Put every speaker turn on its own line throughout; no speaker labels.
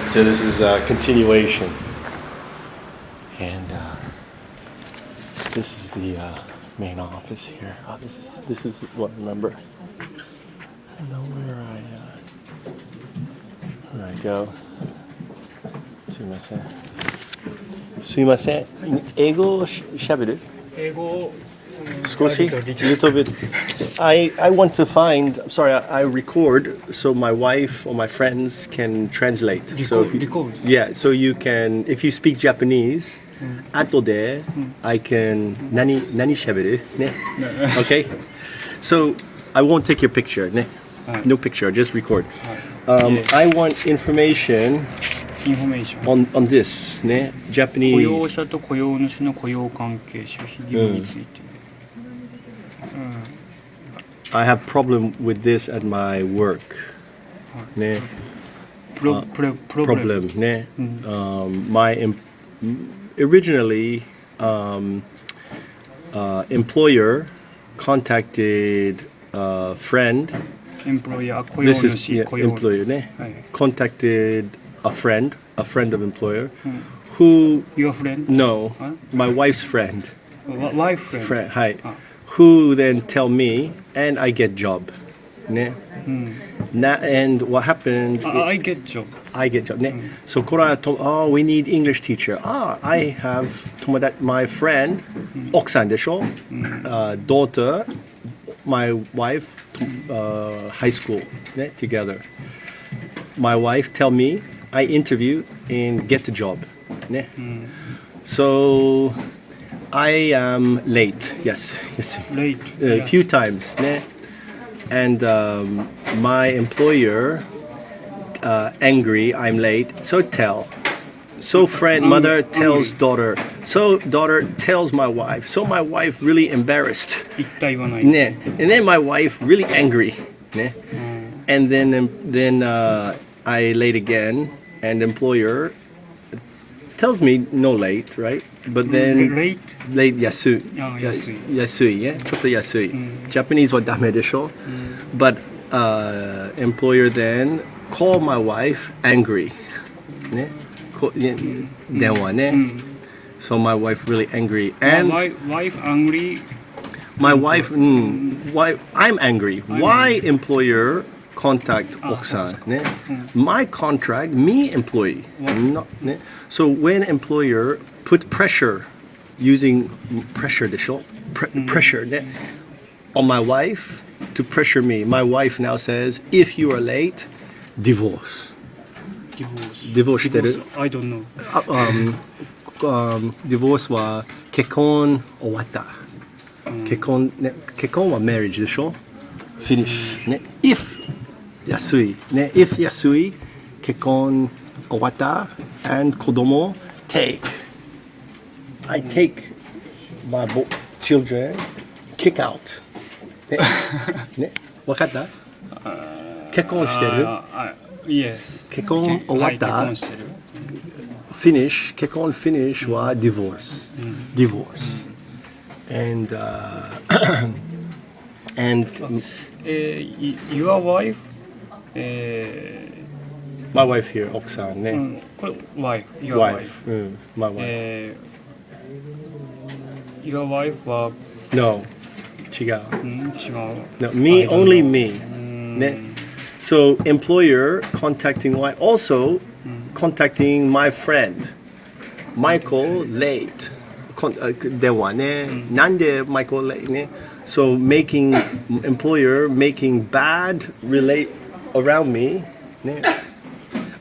So this is a continuation, and this is the main office here. Oh, this is what I remember. I don't know where I go. すいません。すいません。英語をしゃべる？
英語
少し little bit. I want to find. I'm sorry, I record so my wife or my friends can translate. So if you,
record.
Yeah, so you can if you speak Japanese. 後で I can 何喋るね Okay. So I won't take your picture ね No picture, just record. I want information on this ね Japanese.
雇用者と雇用主の雇用関係守秘義務について。
I have problem with this at my work. ね problem ね Originally, employer contacted a friend. This is employer. Contacted a friend of employer, who.
Your friend?
No, my wife's friend.
Wife friend.
Hi. Who then tell me, and I get job. And what happened?
I get job.
I get job. So Kora told, oh, we need English teacher. I have my friend, 奥さんでしょ daughter, my wife, high school, together. My wife tell me, I interview and get the job. So I am late. Yes.
Late.
A few times. And my employer angry I'm late, so tell. So friend mother tells daughter, so daughter tells my wife, so my wife really embarrassed. And then my wife really angry. And then I late again, and employer tells me no late, right? But then late 安い 安い yeah? ちょっと安い Japanese はダメでしょ But employer then call my wife angry ね電話ね So my wife really angry and
wife angry.
My wife I'm angry. Why employer contact 奥さんね My contract me employee not ね So when employer put pressure using pressure でしょ pressure ね on my wife to pressure me my wife now says if you are late divorce してる
I don't know.
divorce は結婚終わった結婚は marriage でしょ finish ね if 安いね if 安い結婚終わった and 子供 take I take my children kick out ねわかった結婚してる
Yes.
結婚終わった finish 結婚 finish は divorce divorce and
your wife
my wife here 奥さんね
wife your wife
my wife
your wife は
no 違う
違う
no me only me ね so employer contacting wife also contacting my friend Michael late 電話ねなんで Michael late ね so making employer making bad relate around me ね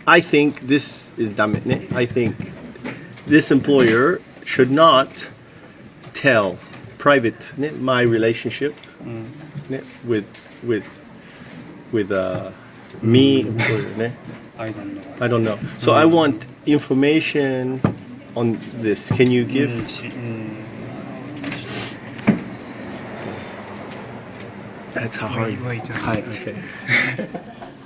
I think this is ダメね I think this employer should not tell private ね my relationship ね with me employer ね I don't know so I want information on this can you give that's how hard
wait.
okay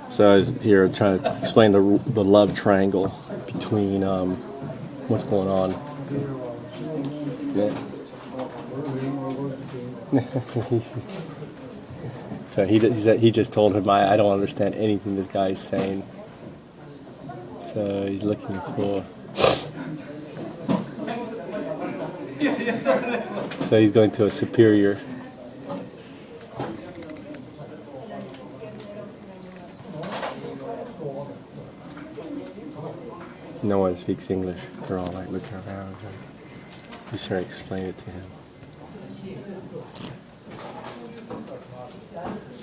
So I was here trying to explain the love triangle between what's going on. Yeah. So he just told him I don't understand anything this guy is saying. So he's looking for. So he's going to a superior. No one speaks English. They're all like looking around. He's trying to explain it to him.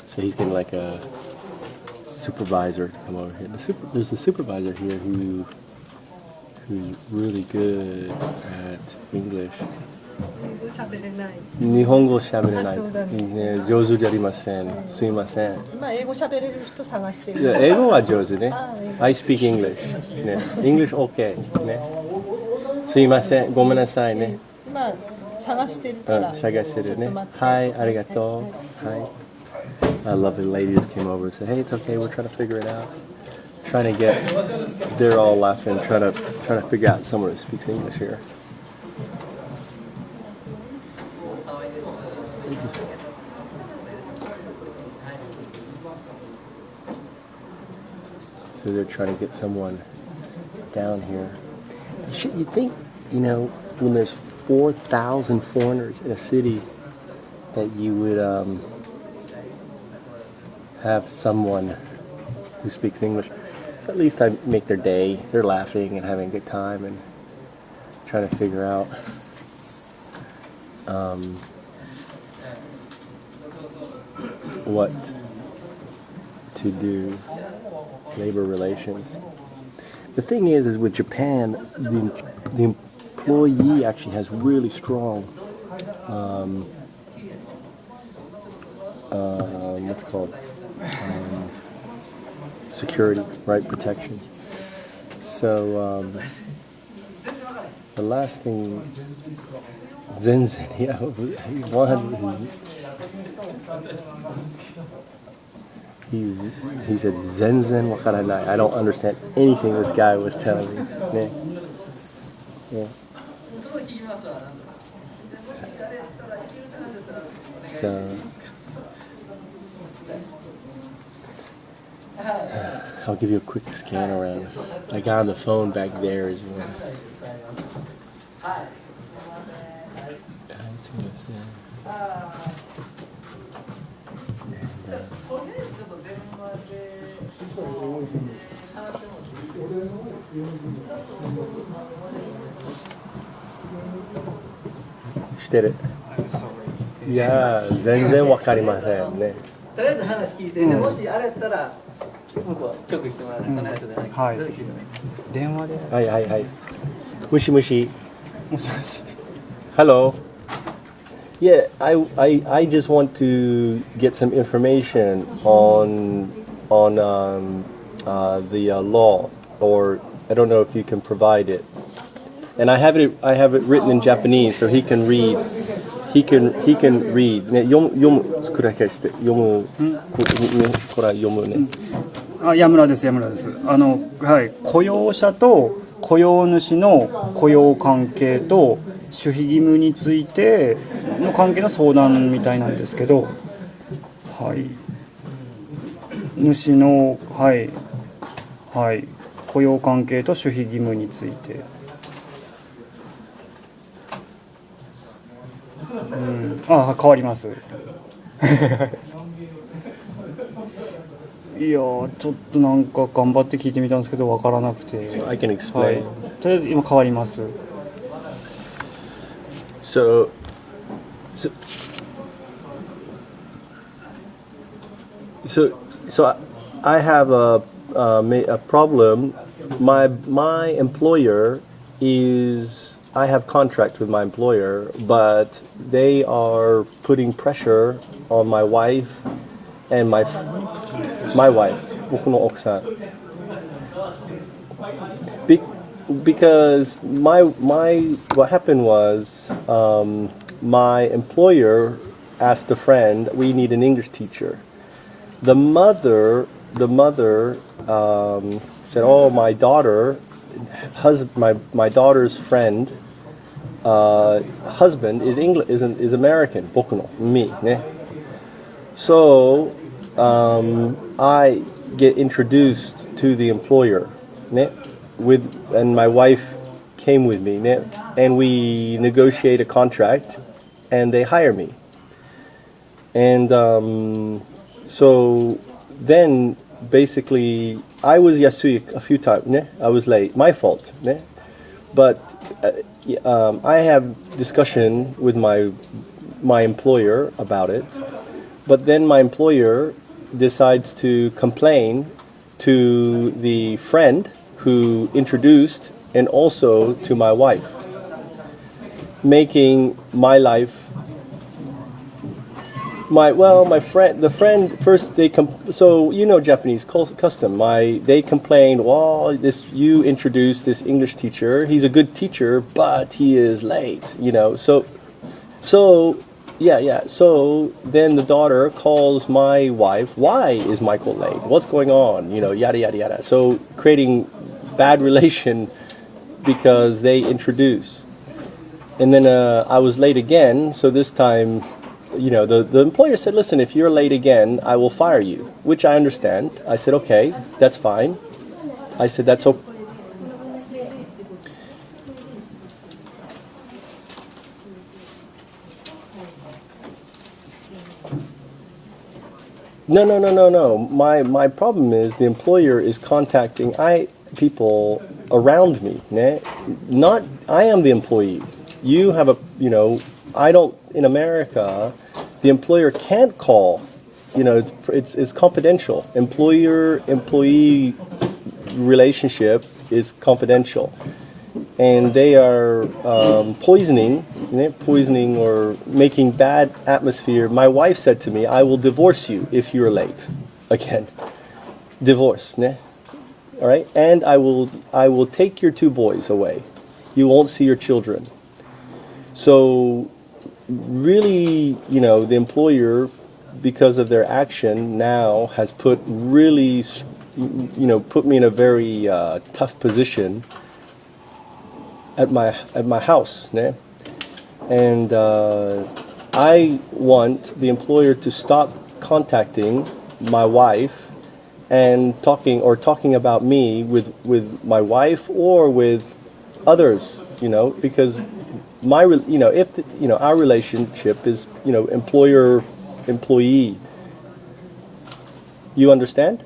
So he's getting like a supervisor to come over here. There's a supervisor here who's really good at English.
喋れない。
日本語喋れない。
あ、そうだね。
ね、上手じゃありません。すいません。
まあ英語喋れる人探してる。
いや、英語は上手ね。
あ、英語。
I speak English。ね、English OK。ね。すいません。ごめんなさいね。
まあ探してるか
うん、
ら。
探してるね
ちょっと待っ。て
はい、ありがとう。はい。A lovely lady just came over and said, "Hey, it's okay. We're trying to figure it out. Trying to get." They're all laughing, trying to figure out someone who speaks English here. So they're trying to get someone down here. You think, when there's 4,000 foreigners in a city, that you would have someone who speaks English. So at least I make their day. They're laughing and having a good time and trying to figure out what to do. Labor relations. The thing is with Japan, the employee actually has really strong what's it called? Security, right? Protections. So the last thing, Zenzen, yeah, he said Zenzen wakaranai. I don't understand anything this guy was telling me. Yeah. Yeah. So I'll give you a quick scan around. I got on the phone back there as well. Let's see what's there. Shite it. いやー、全然わかりませんね。
とりあえず話聞いて、もしあれやったら向こう局してもらわないかなとで、
はい。電話で。
はいはいはい。もしもし。Hello. Yeah, I just want to get some information on the law, or I don't know if you can provide it. And I have it written in Japanese, so he can read. He can read. ね、読むくらいして読む。これ読むね。
あ、山村です。はい、雇用者と雇用主の雇用関係と守秘義務についての関係の相談みたいなんですけど、はい、主のはい雇用関係と守秘義務について、あ、変わります。いやー、ちょっとなんか頑張って聞いてみたんですけど分からなくて、
I can explain.
はい、とりあえず今変わります。
So I have a problem. My employer is, I have contract with my employer, but they are putting pressure on my wife and my wife, 僕の奥さん。Because what happened was my employer asked a friend, we need an English teacher. The mother said, oh, my daughter's friend husband is American. 僕の me ね。So I get introduced to the employer ね。and my wife came with me, and we negotiate a contract, and they hire me. And so then basically I was yasui a few times. I was late. My fault. But I have discussion with my employer about it. But then my employer decides to complain to the friend who introduced and also to my wife, making my life my friend, the friend first so Japanese custom. They complained, well, you introduced this English teacher. He's a good teacher, but he is late. So then the daughter calls my wife. Why is Michael late? What's going on? Yada yada yada. So creating bad relation because they introduce, and then I was late again. So this time. The employer said, listen, if you're late again, I will fire you, which I understand. I said, okay, that's fine. I said, that's okay. No. My problem is the employer is contacting people around me. Not, I am the employee. You have I don't, in America, the employer can't call. It's confidential. Employer-employee relationship is confidential. And they are poisoning or making bad atmosphere. My wife said to me, I will divorce you if you're late. Again, divorce. All right? And I will take your 2 boys away. You won't see your children. So really, the employer, because of their action now, has put me in a very tough position at my house. And I want the employer to stop contacting my wife and talking about me with my wife or with others, because our relationship is, employer employee. You understand?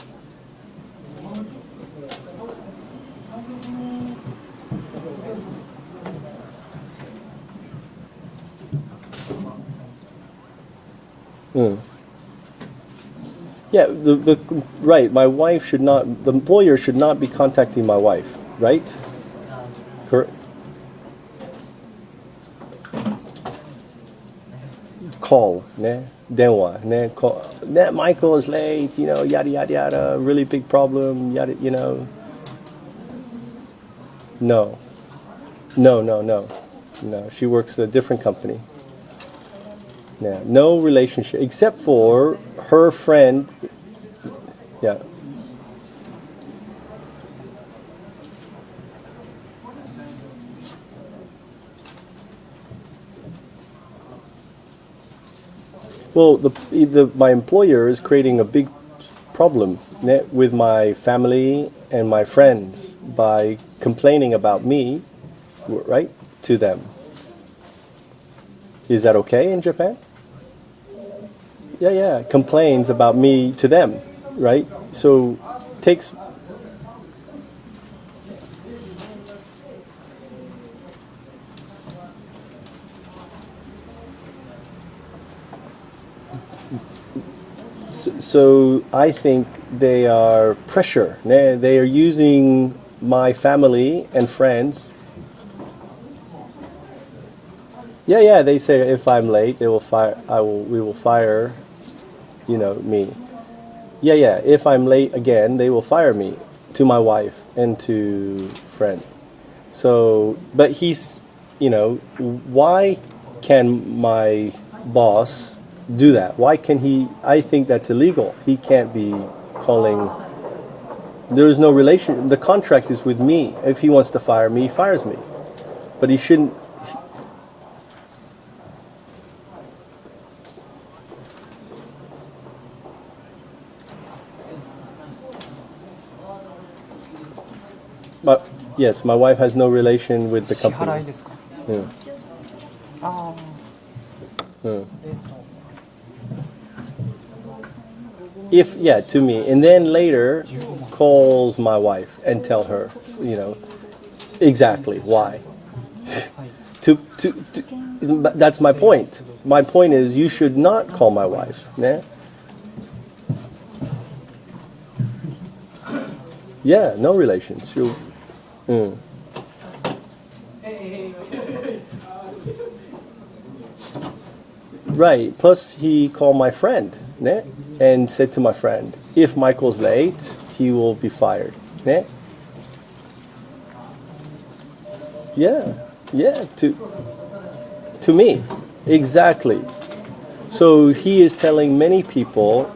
Yeah, right. My wife should not. The employer should not be contacting my wife, right? Correct. Call, 電話, call. Michael is late, yada yada yada. Really big problem, yada, No. No, she works at a different company. Yeah, no relationship except for her friend. Yeah. Well, my employer is creating a big problem with my family and my friends by complaining about me, right, to them. Is that okay in Japan? Yeah, complains about me to them, right? So takes. So I think they are pressure. They are using my family and friends. Yeah. They say if I'm late, they will fire. We will fire. Me. Yeah. If I'm late again, they will fire me to my wife and to friend. So, but he's, why can my boss do that? Why can he? I think that's illegal. He can't be calling. There is no relation. The contract is with me. If he wants to fire me, he fires me. But he shouldn't. But Yes, my wife has no relation with the
支払い
company.
ですか。
Mm.
あ
Mm. If yeah, to me, and then later calls my wife and tell her, exactly why.
あ、はい。
But that's my point. My point is you should not call my wife. Yeah. Yeah, no relations. Mm. Right. Plus, he called my friend, né? And said to my friend, if Michael's late, he will be fired. Né? Yeah. Yeah. To me, exactly. So he is telling many people,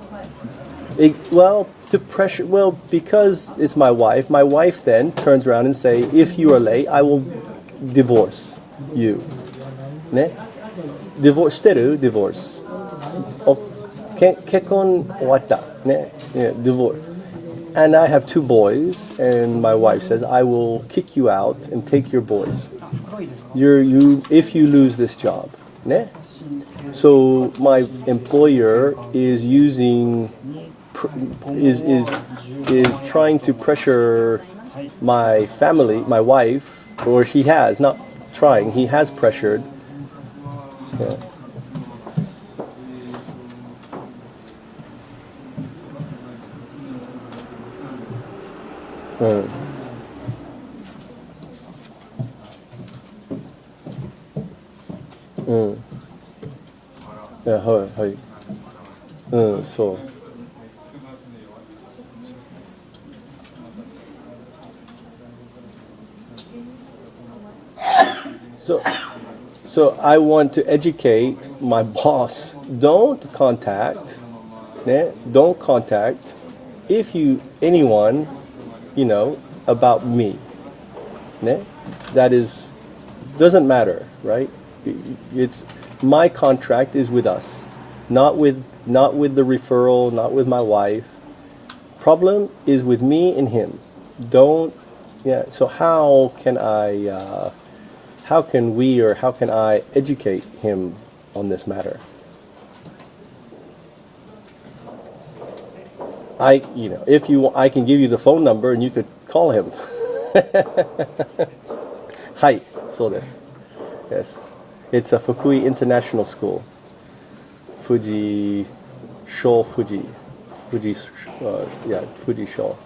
to pressure. Well, because it's my wife. My wife then turns around and say, if you are late, I will divorce you. Ne? Divorce してる divorce. 結婚終わった ね? Yeah, divorce. And I have 2 boys, and my wife says, I will kick you out and take your boys.
あ、深いですか。
If you lose this job. Ne? So my employer is using is trying to pressure my family, my wife, or he has not trying. He has pressured. Yeah. Mm. Mm. Yeah, hi. So. So I want to educate my boss. Don't contact if anyone, about me. Ne? That doesn't matter, right? It's my contract is with us, not with the referral, not with my wife. Problem is with me and him. Don't, yeah. So how can I educate him on this matter? If I can give you the phone number and you could call him. Hi, so this. Yes. It's a Fukui International School. Fuji Sho. Fuji Sho.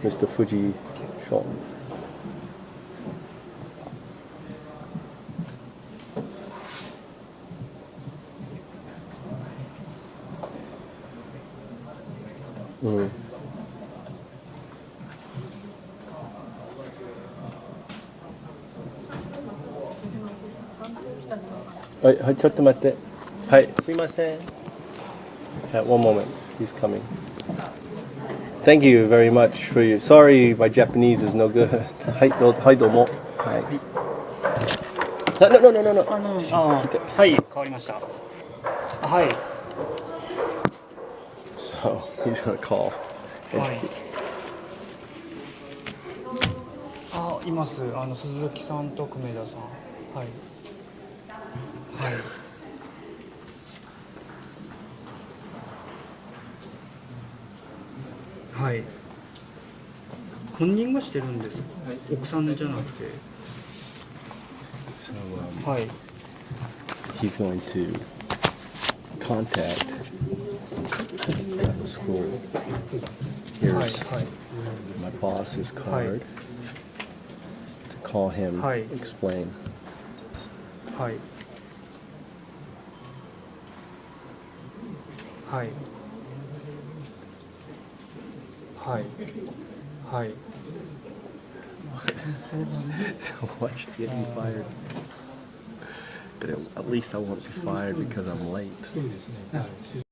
Mr. Fuji Sho. Mm. はい、ちょっと待って。はい、すいません。One moment, he's coming. Thank you very much for your. Sorry, my Japanese is no good. はい、どうも。はい。No.
はい、変わりました。はい。
So he's gonna call.
はい。あ、います。鈴木さんと久米田さん。はい。はい。はい。本人がしてるんですか。奥さんじゃなくて。
So
はい。
he's going to contact the school.
はい。
Here's
はい。
my boss's card to call him.
はい。
Explain.
はい。はい。はい。はい。
Watch it get me fired. But at least I won't be fired because I'm late.